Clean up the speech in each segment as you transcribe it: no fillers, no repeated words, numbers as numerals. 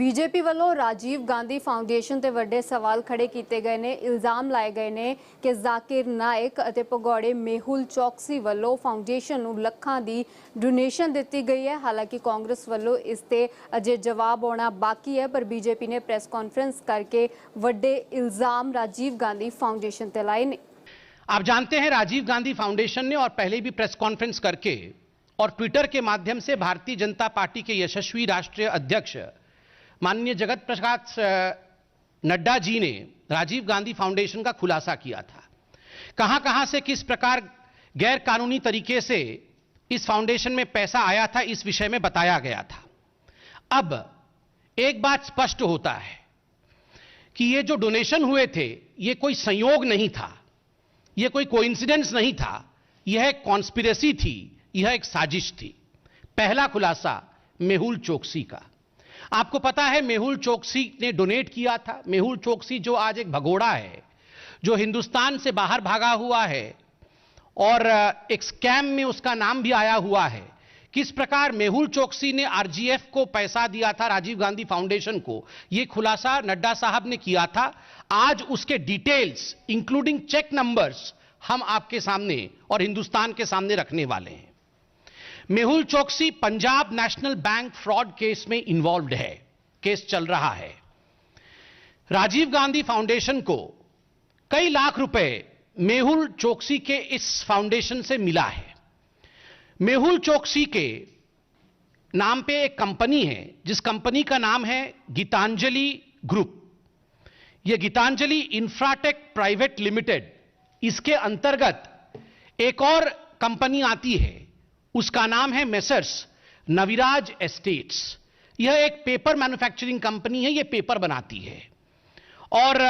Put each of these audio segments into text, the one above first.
BJP ਵੱਲੋਂ Rajiv Gandhi foundation ਤੇ ਵੱਡੇ ਸਵਾਲ ਖੜੇ ਕੀਤੇ ਗਏ ਨੇ। ਇਲਜ਼ਾਮ ਲਾਏ ਗਏ ਨੇ ਕਿ ਜ਼ਾਕਿਰ ਨਾਇਕ ਅਤੇ ਭਗੌੜੇ ਮੇਹੁਲ ਚੌਕਸੀ ਵੱਲੋਂ ਫਾਊਂਡੇਸ਼ਨ ਨੂੰ ਲੱਖਾਂ ਦੀ ਡੋਨੇਸ਼ਨ ਦਿੱਤੀ ਗਈ ਹੈ। ਹਾਲਾਂਕਿ ਕਾਂਗਰਸ ਵੱਲੋਂ ਇਸ ਤੇ ਅਜੇ ਜਵਾਬ ਆਉਣਾ ਬਾਕੀ ਹੈ, ਪਰ बीजेपी ने प्रेस कॉन्फ्रेंस करके ਵੱਡੇ इल्जाम राजीव गांधी फाउंडेशन ते लाए ने। आप जानते हैं राजीव गांधी फाउंडेशन ने और पहले भी प्रेस कॉन्फ्रेंस करके और ट्विटर के माध्यम से भारतीय जनता पार्टी के यशस्वी राष्ट्रीय अध्यक्ष माननीय जगत प्रकाश नड्डा जी ने राजीव गांधी फाउंडेशन का खुलासा किया था। कहां कहां से किस प्रकार गैर कानूनी तरीके से इस फाउंडेशन में पैसा आया था, इस विषय में बताया गया था। अब एक बात स्पष्ट होता है कि ये जो डोनेशन हुए थे ये कोई संयोग नहीं था, यह कोई कोइंसिडेंस नहीं था, यह एक कॉन्स्पिरेसी थी, यह एक साजिश थी। पहला खुलासा मेहुल चोकसी का। आपको पता है मेहुल चोकसी ने डोनेट किया था। मेहुल चोकसी जो आज एक भगोड़ा है, जो हिंदुस्तान से बाहर भागा हुआ है और एक स्कैम में उसका नाम भी आया हुआ है। किस प्रकार मेहुल चोकसी ने आरजीएफ को पैसा दिया था, राजीव गांधी फाउंडेशन को, यह खुलासा नड्डा साहब ने किया था। आज उसके डिटेल्स इंक्लूडिंग चेक नंबर्स हम आपके सामने और हिंदुस्तान के सामने रखने वाले हैं। Mehul Choksi Punjab national bank fraud case में इन्वॉल्व्ड है, केस चल रहा है। राजीव गांधी फाउंडेशन को कई लाख रुपए मेहुल चोकसी के इस फाउंडेशन से मिला है। मेहुल चोकसी के नाम पे एक कंपनी है जिस कंपनी का नाम है गीतांजलि ग्रुप। यह गीतांजलि इंफ्राटेक प्राइवेट लिमिटेड, इसके अंतर्गत एक और कंपनी आती है, उसका नाम है मेसर्स नविराज एस्टेट्स। यह एक पेपर मैन्युफैक्चरिंग कंपनी है, यह पेपर बनाती है। और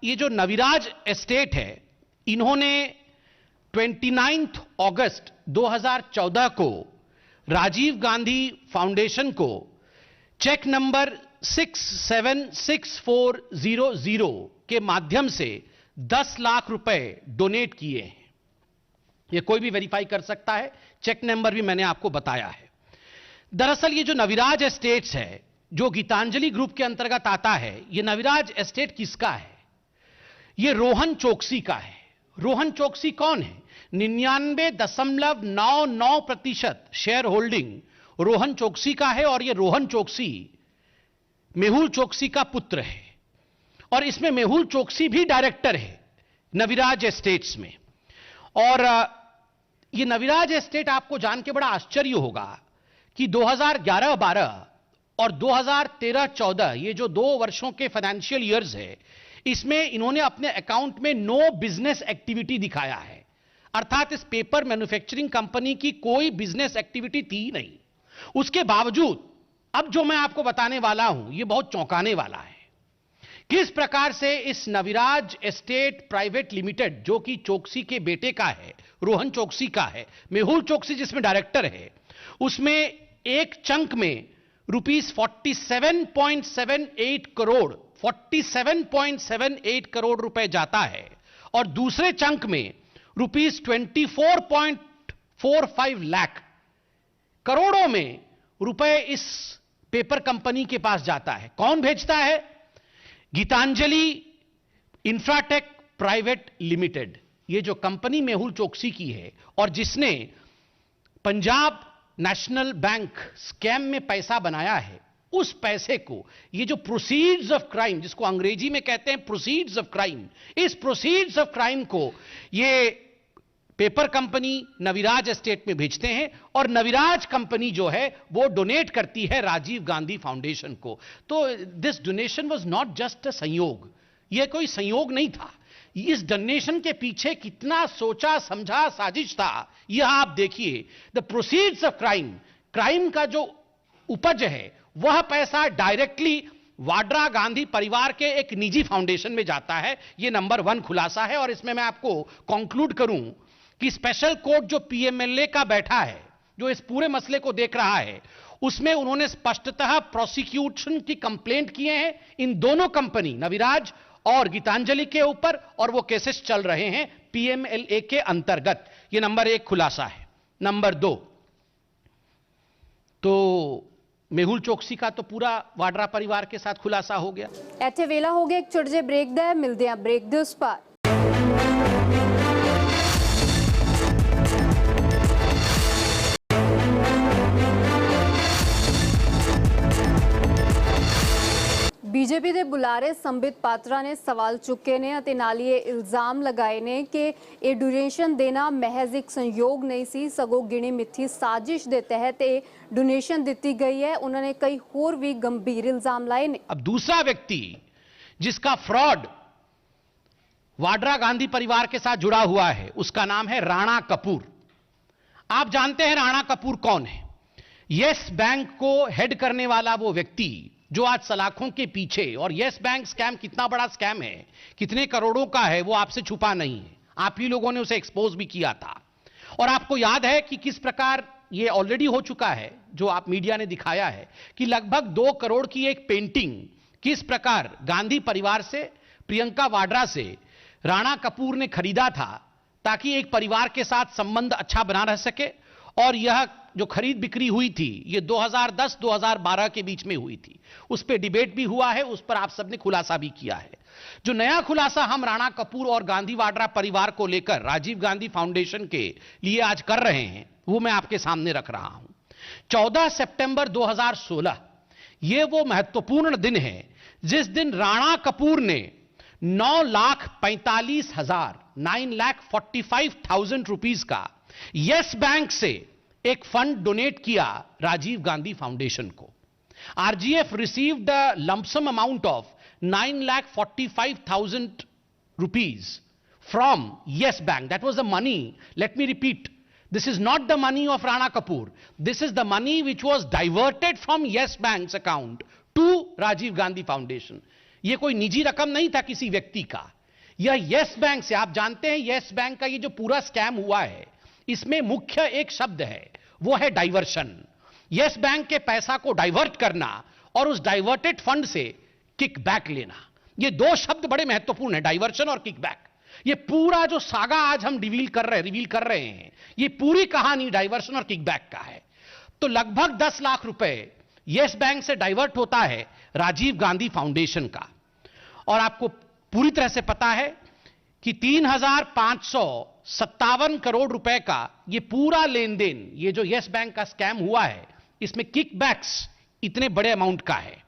ये जो नविराज एस्टेट है, इन्होंने 29 अगस्त 2014 को राजीव गांधी फाउंडेशन को चेक नंबर 676400 के माध्यम से 10 लाख रुपए डोनेट किए हैं। यह कोई भी वेरीफाई कर सकता है, चेक नंबर भी मैंने आपको बताया है। दरअसल ये जो नविराज एस्टेट्स है, जो गीतांजलि ग्रुप के अंतर्गत आता है, यह नविराज एस्टेट किसका है? यह रोहन चोकसी का है। रोहन चोकसी कौन है? 99.99% शेयर होल्डिंग रोहन चोकसी का है और यह रोहन चोकसी मेहुल चोकसी का पुत्र है और इसमें मेहुल चोकसी भी डायरेक्टर है नविराज एस्टेट्स में। और यह नविराज एस्टेट आपको जान के बड़ा आश्चर्य होगा कि 2011-12 और 2013-14 ये जो 2 वर्षों के फाइनेंशियल ईयर्स है, इसमें इन्होंने अपने अकाउंट में नो बिजनेस एक्टिविटी दिखाया है। अर्थात इस पेपर मैन्युफैक्चरिंग कंपनी की कोई बिजनेस एक्टिविटी थी ही नहीं। उसके बावजूद अब जो मैं आपको बताने वाला हूं, यह बहुत चौंकाने वाला है। किस प्रकार से इस नविराज एस्टेट प्राइवेट लिमिटेड, जो कि चोकसी के बेटे का है, रोहन चोकसी का है, मेहुल चोकसी जिसमें डायरेक्टर है, उसमें एक चंक में रुपीस 47.78 करोड़ रुपए जाता है और दूसरे चंक में रुपीस 24.45 लाख करोड़ों में रुपए इस पेपर कंपनी के पास जाता है। कौन भेजता है? गीतांजलि इंफ्राटेक प्राइवेट लिमिटेड, ये जो कंपनी मेहुल चोकसी की है और जिसने पंजाब नेशनल बैंक स्कैम में पैसा बनाया है, उस पैसे को, ये जो प्रोसीड्स ऑफ क्राइम, जिसको अंग्रेजी में कहते हैं प्रोसीड्स ऑफ क्राइम, इस प्रोसीड्स ऑफ क्राइम को ये पेपर कंपनी नविराज एस्टेट में भेजते हैं और नविराज कंपनी जो है वो डोनेट करती है राजीव गांधी फाउंडेशन को। तो this donation was not just a संयोग, यह कोई संयोग नहीं था। इस डोनेशन के पीछे कितना सोचा समझा साजिश था, यह आप देखिए। The proceeds of crime, crime का जो उपज है, वह पैसा डायरेक्टली वाड्रा गांधी परिवार के एक निजी फाउंडेशन में जाता है। यह नंबर 1 खुलासा है। और इसमें मैं आपको कंक्लूड करूं कि स्पेशल कोर्ट जो पीएमएलए का बैठा है, जो इस पूरे मसले को देख रहा है, उसमें उन्होंने स्पष्टतः प्रोसिक्यूशन की कंप्लेंट किए हैं इन दोनों कंपनी नविराज और गीतांजलि के ऊपर, और वो केसेस चल रहे हैं पीएमएलए के अंतर्गत। यह नंबर 1 खुलासा है। नंबर 2, तो मेहुल चोकसी का तो पूरा वाड्रा परिवार के साथ खुलासा हो गया। ਇੱਥੇ ਵੇਲਾ ਹੋ ਗਿਆ ਇੱਕ ਛੋਟੇ ਜਿਹੇ ਬ੍ਰੇਕ ਦਾ। ਮਿਲਦੇ ਹਾਂ ਬ੍ਰੇਕ ਦੇ ਉਸ ਪਾਰ। ਬੀਜੇਪੀ ਦੇ ਬੁਲਾਰੇ ਸੰਬਿਤ ਪਾਤਰਾ ਨੇ ਸਵਾਲ ਚੁੱਕੇ ਨੇ ਅਤੇ ਨਾਲ ਹੀ ਇਹ ਇਲਜ਼ਾਮ ਲਗਾਏ ਨੇ ਕਿ ਇਹ ਡੋਨੇਸ਼ਨ ਦੇਣਾ ਮਹਿਜ਼ ਇੱਕ ਸੰਯੋਗ ਨਹੀਂ ਸੀ, ਸਗੋਂ ਗਿਣੀ ਮਿੱਥੀ ਸਾਜ਼ਿਸ਼ ਦੇ ਤਹਿਤ ਇਹ डोनेशन दी गई है। उन्होंने कई और भी गंभीर इल्जाम लाए ने। अब दूसरा व्यक्ति जिसका फ्रॉड वाड्रा गांधी परिवार के साथ जुड़ा हुआ है उसका नाम है राणा कपूर। आप जानते हैं राणा कपूर कौन है? यस बैंक को हेड करने वाला वो व्यक्ति जो आज सलाखों के पीछे, और यस बैंक स्कैम कितना बड़ा स्कैम है, कितने करोड़ों का है, वो आपसे छुपा नहीं है। आप ही लोगों ने उसे एक्सपोज भी किया था। और आपको याद है कि किस प्रकार ये ऑलरेडी हो चुका है, जो आप मीडिया ने दिखाया है कि लगभग 2 करोड़ की एक पेंटिंग किस प्रकार गांधी परिवार से, प्रियंका वाड्रा से राणा कपूर ने खरीदा था ताकि एक परिवार के साथ संबंध अच्छा बना रह सके। और यह जो खरीद बिक्री हुई थी ये 2010-2012 के बीच में हुई थी। उस पर डिबेट भी हुआ है, उस पर आप सबने खुलासा भी किया है। जो नया खुलासा हम राणा कपूर और गांधी वाड्रा परिवार को लेकर राजीव गांधी फाउंडेशन के लिए आज कर रहे हैं वो मैं आपके सामने रख रहा हूं। 14 सितंबर 2016 ये वो महत्वपूर्ण दिन है जिस दिन राणा कपूर ने 9,45,000 रुपीस का यस बैंक से एक फंड डोनेट किया राजीव गांधी फाउंडेशन को। RGF received the lump sum amount of 9,45,000 rupees from Yes Bank. That was the money. Let me repeat. This is not the money of Rana Kapoor. This is the money which was diverted from Yes Bank's account to Rajiv Gandhi Foundation. ये कोई निजी रकम नहीं था किसी व्यक्ति का। यह Yes Bank से, आप जानते हैं Yes Bank का ये जो पूरा स्कैम हुआ है इसमें मुख्य एक शब्द है, वो है डाइवर्शन। Yes Bank के पैसा को डाइवर्ट करना और उस डाइवर्टेड फंड से किकबैक लेना, ये 2 शब्द बड़े महत्वपूर्ण हैं, डाइवर्शन और किकबैक। ये पूरा जो सागा आज हम रिवील कर रहे हैं ये पूरी कहानी डाइवर्शन और किकबैक का है। तो लगभग 10 लाख रुपए यस बैंक से डाइवर्ट होता है राजीव गांधी फाउंडेशन का। और आपको पूरी तरह से पता है कि 3,557 करोड़ रुपए का ये पूरा लेन देन, ये जो यस बैंक का स्कैम हुआ है इसमें किकबैक्स इतने बड़े अमाउंट का है।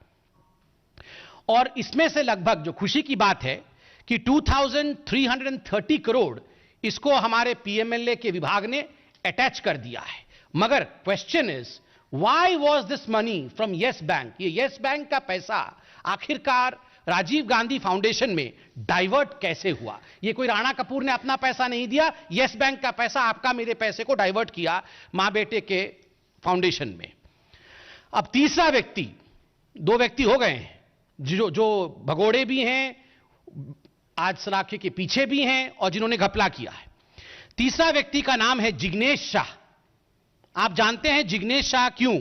और इसमें से लगभग, जो खुशी की बात है कि 2,330 करोड़ इसको हमारे पीएमएलए के विभाग ने अटैच कर दिया है। मगर question is why was this money from yes bank? ये यस बैंक का पैसा आखिरकार राजीव गांधी फाउंडेशन में डाइवर्ट कैसे हुआ? ये कोई राणा कपूर ने अपना पैसा नहीं दिया, यस बैंक का पैसा आपका मेरे पैसे को डाइवर्ट किया मां बेटे के फाउंडेशन में। अब तीसरा व्यक्ति, 2 व्यक्ति हो गए हैं जो भगोड़े भी हैं, आज सलाखे के पीछे भी हैं और जिन्होंने घपला किया है। तीसरा व्यक्ति का नाम है जिग्नेश शाह। आप जानते हैं जिग्नेश शाह क्यों,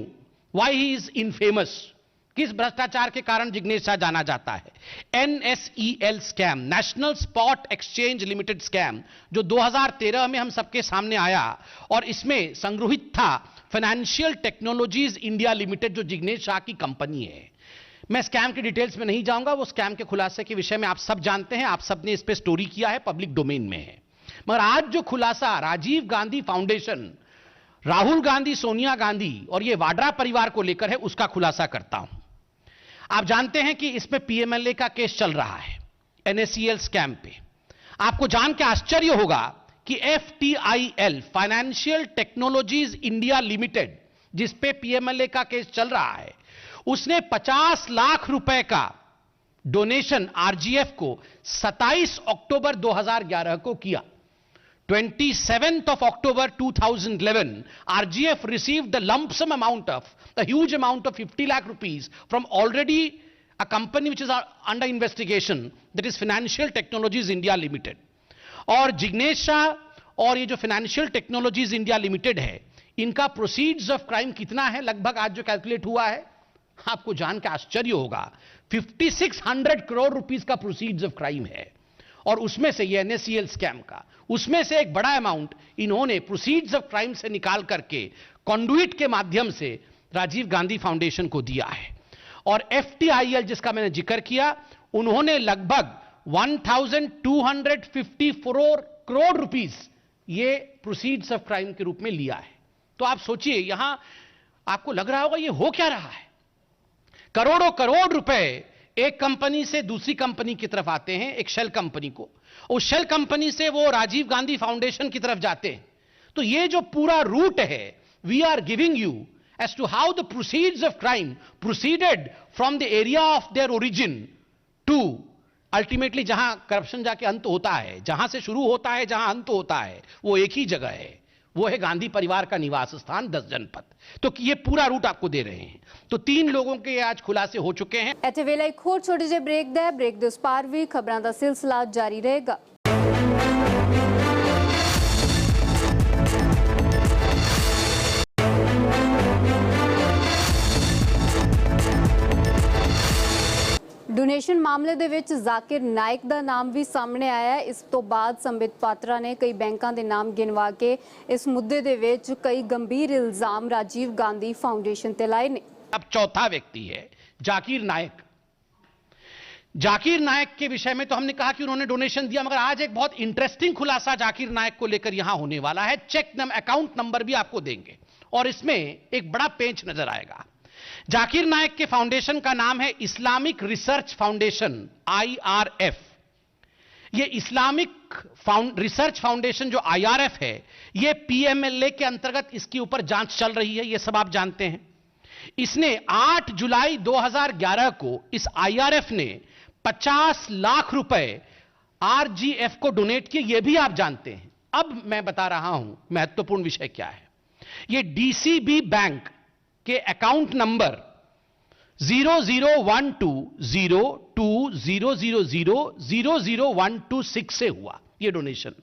वाई ही इज इनफेमस, किस भ्रष्टाचार के कारण जिग्नेश शाह जाना जाता है? NSEL scam, national spot exchange limited scam, जो 2013 में हम सबके सामने आया और इसमें संग्रहित था फाइनेंशियल टेक्नोलॉजीज इंडिया लिमिटेड, जो जिग्नेश शाह की कंपनी है। मैं स्कैम के डिटेल्स में नहीं जाऊंगा, वो स्कैम के खुलासे के विषय में आप सब जानते हैं, आप सब ने इस पे स्टोरी किया है, पब्लिक डोमेन में है। मगर आज जो खुलासा राजीव गांधी फाउंडेशन, राहुल गांधी, सोनिया गांधी और ये वाड्रा परिवार को लेकर है, उसका खुलासा करता हूं। आप जानते हैं कि इसमें पीएमएलए का केस चल रहा है NSEL स्कैम पे। आपको जान के आश्चर्य होगा कि FTIL, financial technologies India limited, जिस पे पीएमएलए का केस चल रहा है, उसने 50 लाख रुपए का डोनेशन आरजीएफ को 27 अक्टूबर 2011 को किया। 27th of October 2011, RGF received the lump sum amount of, the huge amount of 50 lakh rupees from already a company which is under investigation, that is Financial Technologies India Limited. और जिग्नेश शाह और ये जो financial technologies India limited है, इनका proceeds of crime कितना है? लगभग आज जो कैलकुलेट हुआ है, आपको जान के आश्चर्य होगा, 5600 करोड़ रुपीस का प्रोसीड्स ऑफ क्राइम है। और उसमें से ये NSEL स्कैम का, उसमें से एक बड़ा अमाउंट इन्होंने प्रोसीड्स ऑफ क्राइम से निकाल करके कंडुइट के माध्यम से राजीव गांधी फाउंडेशन को दिया है। और FTIL जिसका मैंने जिक्र किया, उन्होंने लगभग 1254 करोड़ रुपीस ये प्रोसीड्स ऑफ क्राइम के रूप में लिया है। तो आप सोचिए, यहां आपको लग रहा होगा ये हो क्या रहा है। करोड़ों करोड़ रुपए एक कंपनी से दूसरी कंपनी की तरफ आते हैं, एक शेल कंपनी को, उस शेल कंपनी से वो राजीव गांधी फाउंडेशन की तरफ जाते हैं। तो ये जो पूरा रूट है, we are giving you as to how the proceeds of crime proceeded from the area of their origin to ultimately जहां करप्शन जाके अंत होता है, जहां से शुरू होता है जहां अंत होता है, वो एक ही जगह है, वो है गांधी परिवार का निवास स्थान 10 जनपद। तो ये पूरा रूट आपको दे रहे हैं। तो 3 लोगों के आज खुलासे हो चुके हैं। ਇੱਥੇ ਵੇਲੇ ਇੱਕ ਹੋਰ ਛੋਟੇ ਜਿਹੇ ਬ੍ਰੇਕ ਦਾ ਬ੍ਰੇਕ ਦੇ ਉਸ ਪਾਰ ਵੀ ਖਬਰਾਂ ਦਾ ਸਿਲਸਿਲਾ ਜਾਰੀ ਰਹੇਗਾ। ਡੋਨੇਸ਼ਨ ਮਾਮਲੇ ਦੇ ਵਿੱਚ ਜ਼ਾਕਿਰ ਨਾਇਕ ਦਾ ਨਾਮ ਵੀ ਸਾਹਮਣੇ ਆਇਆ ਹੈ। ਇਸ ਤੋਂ ਬਾਅਦ ਸੰਬਿਤ ਪਾਤਰਾ ਨੇ ਕਈ ਬੈਂਕਾਂ ਦੇ ਨਾਮ ਗਿਣਵਾ ਕੇ ਇਸ ਮੁੱਦੇ ਦੇ ਵਿੱਚ ਕਈ ਗੰਭੀਰ ਇਲਜ਼ਾਮ ਰਾਜੀਵ ਗਾਂधी फाउंडेशन ਤੇ ਲਾਏ ਨੇ। अब चौथा व्यक्ति है जाकिर नायक। जाकिर नायक के विषय में तो हमने कहा कि उन्होंने डोनेशन दिया, मगर आज एक बहुत इंटरेस्टिंग खुलासा जाकिर नायक को लेकर यहां होने वाला है। अकाउंट नंबर भी आपको देंगे और इसमें एक बड़ा पेंच नजर आएगा। जाकिर नायक के फाउंडेशन का नाम है इस्लामिक रिसर्च फाउंडेशन, IRF। ये इस्लामिक रिसर्च फाउंडेशन जो IRF है, ये PMLA के अंतर्गत इसके ऊपर जांच चल रही है, ये सब आप जानते हैं। इसने 8 जुलाई 2011 को इस IRF ने 50 लाख रुपए RGF को डोनेट किए, ये भी आप जानते हैं। अब मैं बता रहा हूं महत्वपूर्ण विषय क्या है। ये DCB बैंक के अकाउंट नंबर 001202000000126 से हुआ ये डोनेशन।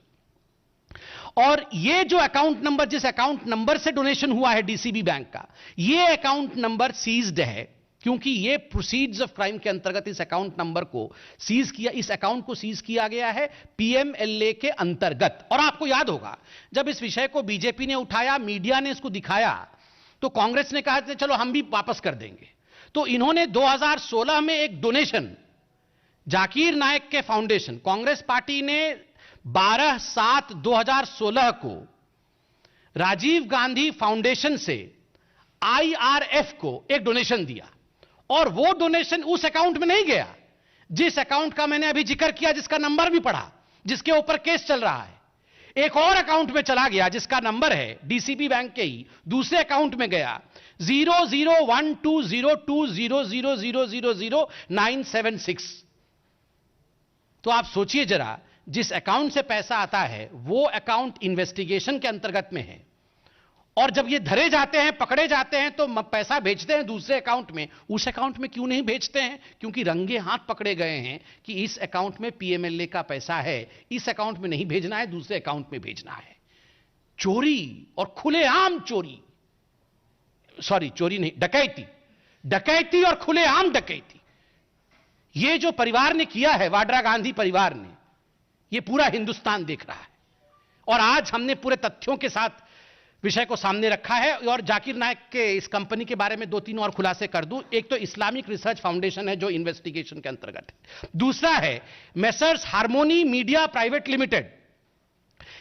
और ये जो अकाउंट नंबर, जिस अकाउंट नंबर से डोनेशन हुआ है DCB बैंक का, ये अकाउंट नंबर सीज्ड है, क्योंकि ये प्रोसीड्स ऑफ क्राइम के अंतर्गत इस अकाउंट नंबर को सीज किया, इस अकाउंट को सीज किया गया है PMLA के अंतर्गत। और आपको याद होगा, जब इस विषय को बीजेपी ने उठाया, मीडिया ने इसको दिखाया, तो कांग्रेस ने कहा कि चलो हम भी वापस कर देंगे। तो इन्होंने 2016 में एक डोनेशन जाकिर नायक के फाउंडेशन, कांग्रेस पार्टी ने 12/7/2016 को राजीव गांधी फाउंडेशन से IRF को एक डोनेशन दिया। और वो डोनेशन उस अकाउंट में नहीं गया जिस अकाउंट का मैंने अभी जिक्र किया, जिसका नंबर भी पढ़ा, जिसके ऊपर केस चल रहा है। एक और अकाउंट में चला गया जिसका नंबर है DCB बैंक के ही दूसरे अकाउंट में गया 001202000000976। तो आप सोचिए जरा, जिस अकाउंट से पैसा आता है वो अकाउंट इन्वेस्टिगेशन के अंतर्गत में है, और जब ये धरे जाते हैं, पकड़े जाते हैं, तो पैसा भेजते हैं दूसरे अकाउंट में। उस अकाउंट में क्यों नहीं भेजते हैं? क्योंकि रंगे हाथ पकड़े गए हैं कि इस अकाउंट में PMLA का पैसा है, इस अकाउंट में नहीं भेजना है, दूसरे अकाउंट में भेजना है। चोरी और खुलेआम चोरी, सॉरी चोरी नहीं, डकैती और खुलेआम डकैती, ये जो परिवार ने किया है, वाड्रा गांधी परिवार ने, ये पूरा हिंदुस्तान देख रहा है। और आज हमने पूरे तथ्यों के साथ विषय को सामने रखा है। और जाकिर नायक के इस कंपनी के बारे में 2-3 और खुलासे कर दूं। एक तो इस्लामिक रिसर्च फाउंडेशन है जो इन्वेस्टिगेशन के अंतर्गत है। दूसरा है messrs harmony media private limited.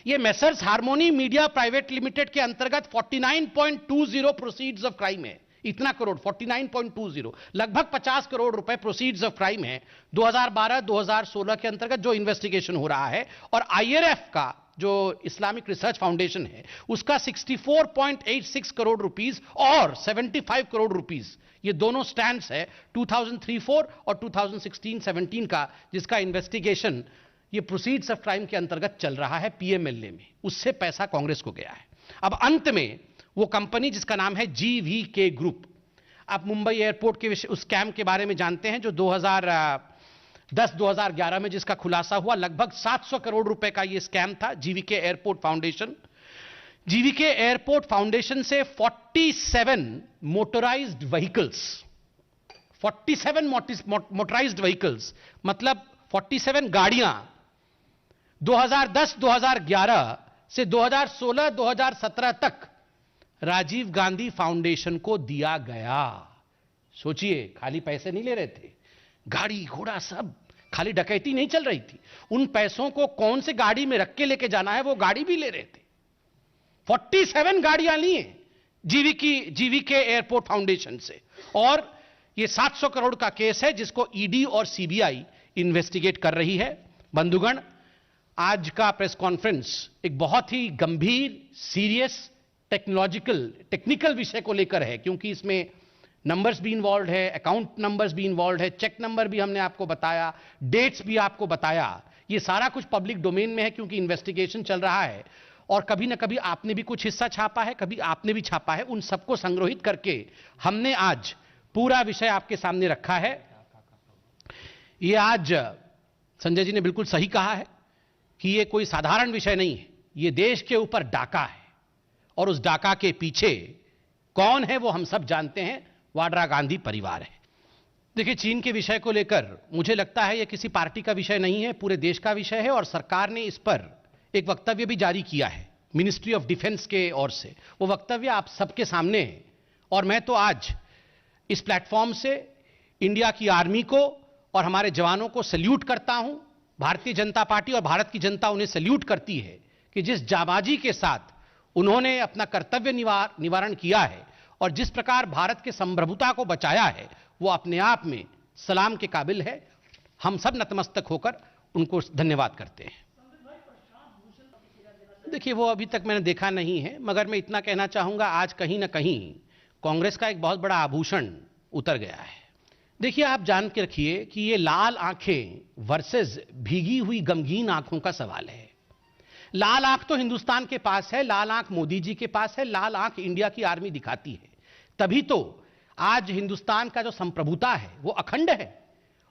ये messrs harmony media private limited के अंतर्गत 49.20 प्रोसीड्स ऑफ क्राइम है। इतना करोड़, 49.20, लगभग 50 करोड़ रुपए प्रोसीड्स ऑफ क्राइम है 2012-2016 के अंतर्गत जो इन्वेस्टिगेशन हो रहा है। और IRF का जो इस्लामिक रिसर्च फाउंडेशन है, उसका 64.86 करोड़ रुपीस और 75 करोड़ रुपीस, ये दोनों स्टैंड्स है 2003-04 और 2016-17 का, जिसका इन्वेस्टिगेशन ये प्रोसीड्स ऑफ क्राइम के अंतर्गत चल रहा है PMLA में। उससे पैसा कांग्रेस को गया है। अब अंत में वो कंपनी जिसका नाम है GVK ग्रुप, आप मुंबई एयरपोर्ट के उस स्कैम के बारे में जानते हैं जो 2010-2011 में जिसका खुलासा हुआ। लगभग 700 करोड़ रुपए का यह स्कैम था। GVK एयरपोर्ट फाउंडेशन से 47 मोटराइज्ड व्हीकल्स, मतलब 47 गाड़ियां 2010-2011 से 2016-2017 तक राजीव गांधी फाउंडेशन को दिया गया। सोचिए, खाली पैसे नहीं ले रहे थे, गाड़ी घोड़ा सब, खाली डकैती नहीं चल रही थी। उन पैसों को कौन से गाड़ी में रख के लेके जाना है, वो गाड़ी भी ले रहे थे। 47 गाड़ियां ली हैं जीवीके एयरपोर्ट फाउंडेशन से, और ये 700 करोड़ का केस है जिसको ईडी और सीबीआई इन्वेस्टिगेट कर रही है। बंधुगण, आज का प्रेस कॉन्फ्रेंस एक बहुत ही गंभीर, सीरियस, टेक्निकल विषय को लेकर है, क्योंकि इसमें नंबर्स भी इन्वॉल्व है, अकाउंट नंबर्स भी इन्वॉल्व है, चेक नंबर भी हमने आपको बताया, डेट्स भी आपको बताया। ये सारा कुछ पब्लिक डोमेन में है क्योंकि इन्वेस्टिगेशन चल रहा है, और कभी ना कभी आपने भी कुछ हिस्सा छापा है, कभी आपने भी छापा है। उन सबको संग्रहित करके हमने आज पूरा विषय आपके सामने रखा है। ये आज संजय जी ने बिल्कुल सही कहा है कि ये कोई साधारण विषय नहीं है, ये देश के ऊपर डाका है, और उस डाका के पीछे कौन है वो हम सब जानते हैं, वाड्रा गांधी परिवार है। देखिए, चीन के विषय को लेकर मुझे लगता है ये किसी पार्टी का विषय नहीं है, पूरे देश का विषय है, और सरकार ने इस पर एक वक्तव्य भी जारी किया है मिनिस्ट्री ऑफ डिफेंस के ओर से। वो वक्तव्य आप सबके सामने है, और मैं तो आज इस प्लेटफॉर्म से इंडिया की आर्मी को और हमारे जवानों को सैल्यूट करता हूं। भारतीय जनता पार्टी और भारत की जनता उन्हें सैल्यूट करती है कि जिस जाबाजी के साथ उन्होंने अपना कर्तव्य निवारण किया है और जिस प्रकार भारत के संप्रभुता को बचाया है, वो अपने आप में सलाम के काबिल है। हम सब नतमस्तक होकर उनको धन्यवाद करते हैं। देखिए, वो अभी तक मैंने देखा नहीं है, मगर मैं इतना कहना चाहूंगा, आज कहीं ना कहीं कांग्रेस का एक बहुत बड़ा आभूषण उतर गया है। देखिए, आप जान के रखिए कि ये लाल आंखें वर्सेस भीगी हुई गमगीन आंखों का सवाल है। लाल आंख तो हिंदुस्तान के पास है, लाल आंख मोदी जी के पास है, लाल आंख इंडिया की आर्मी दिखाती है। तभी तो आज हिंदुस्तान का जो संप्रभुता है वो अखंड है,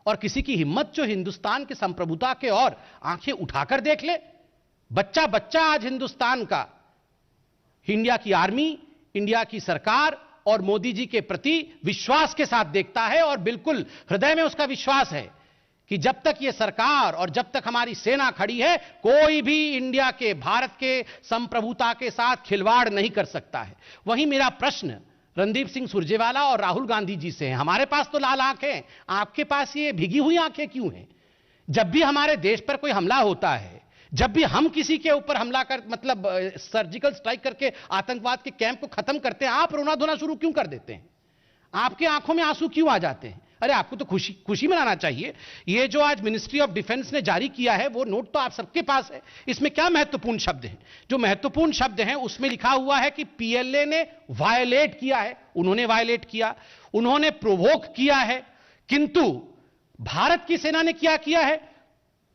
और किसी की हिम्मत जो हिंदुस्तान के संप्रभुता के और आंखें उठाकर देख ले। बच्चा बच्चा आज हिंदुस्तान का इंडिया की आर्मी, इंडिया की सरकार और मोदी जी के प्रति विश्वास के साथ देखता है, और बिल्कुल हृदय में उसका विश्वास है कि जब तक ये सरकार और जब तक हमारी सेना खड़ी है, कोई भी इंडिया के, भारत के संप्रभुता के साथ खिलवाड़ नहीं कर सकता है। वहीं मेरा प्रश्न रणदीप सिंह सुरजेवाला और राहुल गांधी जी से है। हमारे पास तो लाल आंखें, आपके पास ये भीगी हुई आंखें क्यों हैं? जब भी हमारे देश पर कोई हमला होता है, जब भी हम किसी के ऊपर हमला कर, मतलब सर्जिकल स्ट्राइक करके आतंकवाद के कैंप को खत्म करते हैं, आप रोना धोना शुरू क्यों कर देते हैं? आपके आंखों में आंसू क्यों आ जाते हैं? अरे, आपको तो खुशी मनाना चाहिए। ये जो आज मिनिस्ट्री ऑफ डिफेंस ने जारी किया है, वो नोट तो आप सबके पास है। इसमें क्या महत्वपूर्ण शब्द हैं? जो महत्वपूर्ण शब्द हैं उसमें लिखा हुआ है कि पीएलए ने वायलेट किया है, उन्होंने वायलेट किया, उन्होंने प्रोवोक किया है, किंतु भारत की सेना ने क्या किया है?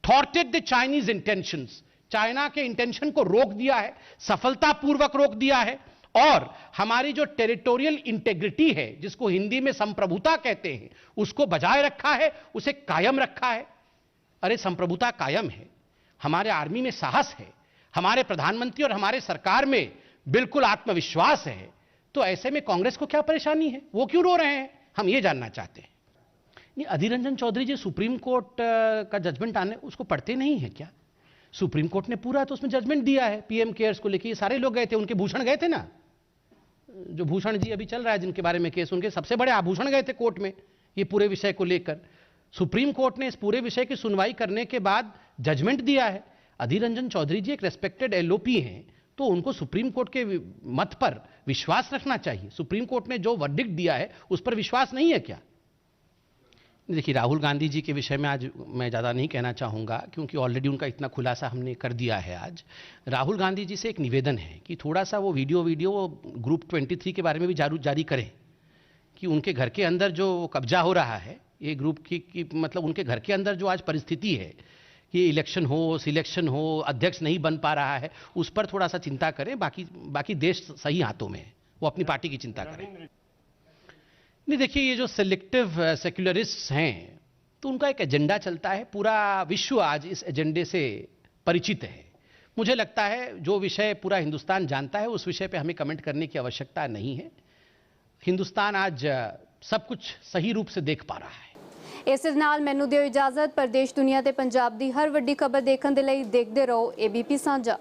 थॉर्टेड द चाइनीज इंटेंशंस, चाइना के इंटेंशन को रोक दिया है, सफलतापूर्वक रोक दिया है, और हमारी जो टेरिटोरियल इंटेग्रिटी है, जिसको हिंदी में संप्रभुता कहते हैं, उसको बजाय रखा है, उसे कायम रखा है। अरे, संप्रभुता कायम है, हमारे आर्मी में साहस है, हमारे प्रधानमंत्री और हमारे सरकार में बिल्कुल आत्मविश्वास है, तो ऐसे में कांग्रेस को क्या परेशानी है? वो क्यों रो रहे हैं? हम ये जानना चाहते हैं। अधीर रंजन चौधरी जी सुप्रीम कोर्ट का जजमेंट आने, उसको पढ़ते नहीं है क्या? सुप्रीम कोर्ट ने पूरा तो उसमें जजमेंट दिया है पीएम केयर्स को लेकर। ये सारे लोग गए थे, उनके भूषण गए थे ना, जो भूषण जी अभी चल रहा है जिनके बारे में केस, उनके सबसे बड़े आभूषण गए थे कोर्ट में ये पूरे विषय को लेकर। सुप्रीम कोर्ट ने इस पूरे विषय की सुनवाई करने के बाद जजमेंट दिया है। अधीर रंजन चौधरी जी एक रेस्पेक्टेड एलओपी हैं, तो उनको सुप्रीम कोर्ट के मत पर विश्वास रखना चाहिए। सुप्रीम कोर्ट ने जो वर्डिक्ट दिया है उस पर विश्वास नहीं है क्या? देखिए, राहुल गांधी जी के विषय में आज मैं ज़्यादा नहीं कहना चाहूँगा, क्योंकि ऑलरेडी उनका इतना खुलासा हमने कर दिया है। आज राहुल गांधी जी से एक निवेदन है कि थोड़ा सा वो वीडियो ग्रुप 23 के बारे में भी जारी करें, कि उनके घर के अंदर जो कब्जा हो रहा है ये ग्रुप की मतलब उनके घर के अंदर जो आज परिस्थिति है कि इलेक्शन हो, सिलेक्शन हो, अध्यक्ष नहीं बन पा रहा है, उस पर थोड़ा सा चिंता करें। बाकी देश सही हाथों में है, वो अपनी पार्टी की चिंता करें। नहीं, देखिए, ये जो सिलेक्टिव सेक्युलरिस्ट हैं, तो उनका एक एजेंडा चलता है, पूरा विश्व आज इस एजेंडे से परिचित है। मुझे लगता है जो विषय पूरा हिंदुस्तान जानता है, उस विषय पे हमें कमेंट करने की आवश्यकता नहीं है। हिंदुस्तान आज सब कुछ सही रूप से देख पा रहा है। इस नाल मैनू दिओ इजाजत। प्रदेश दुनिया ते पंजाब दी हर वड्डी खबर देखण दे लई देखदे रहो एबीपी साझा।